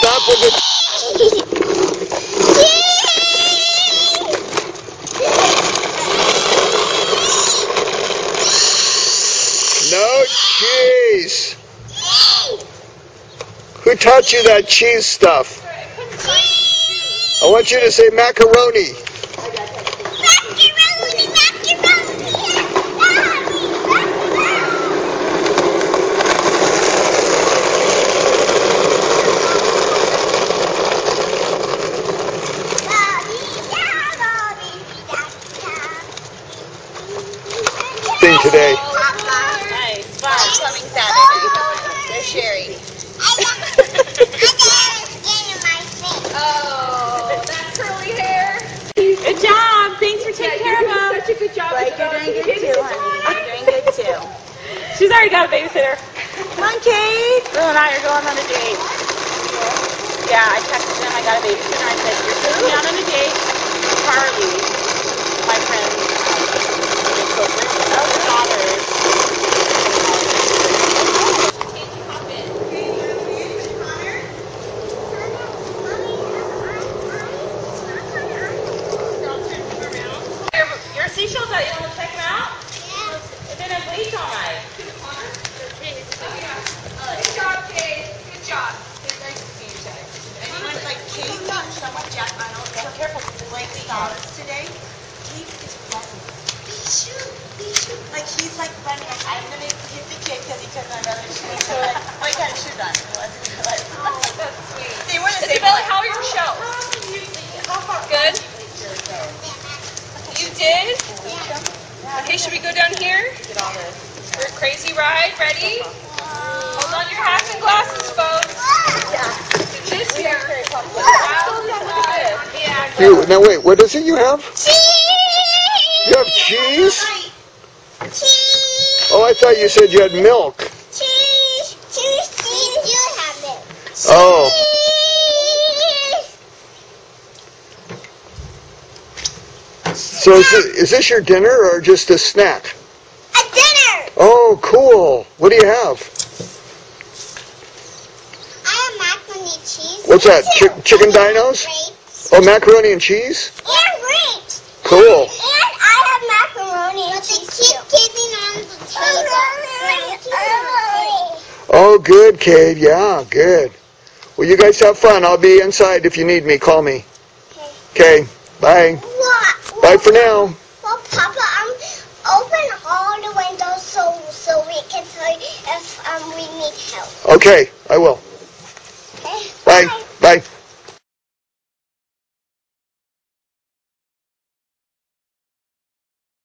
stop with it. No cheese. Who taught you that cheese stuff? I want you to say macaroni. Thing today. Nice, fun, coming Saturday. There's Sherry. Oh, that curly hair. Good job. Thanks for taking care of him. Such a good job. Like, you're doing good too, honey. You're doing good too. She's already got a babysitter. Come on, Kate. Lou and I are going on a date. Yeah, I texted him. I got a babysitter. I said, you're taking me out on a date. Carly, my friend, daughter. Your seashells out, you want to check them out? Yeah. They didn't bleach all right. Good job, Kate. Good job. It's nice to see you today. Anyone like Kate, someone, Jack Arnold, be careful with the blank stars today. Kate is running. Be sure. Like he's like running. Like I'm gonna hit the kid because he took my brother's shoes. So like had shoes on. It wasn't like. Oh, that's sweet. They were the same. Isabella, how are your shows? Good. You did? Yeah. Okay, should we go down here? Your crazy ride, ready? Hold on your hats and glasses, folks. This here. You, now wait, what is it you have? Cheese! You have cheese? Cheese! Oh, I thought you said you had milk. Cheese! Cheese! You have it. Oh. Cheese! So is this your dinner or just a snack? A dinner! Oh, cool. What do you have? I have macaroni and cheese. What's that? Chicken And dinos? grapes. Oh, macaroni and cheese? And grapes. Cool. And I have macaroni and cheese. But they keep giving on the table. Oh, good, Kate. Yeah, good. Well, you guys have fun. I'll be inside if you need me. Call me. Okay. Bye. What? Bye for now. Well, Papa, open all the windows so we can tell you if we need help. Okay, I will. Okay? Bye. Bye.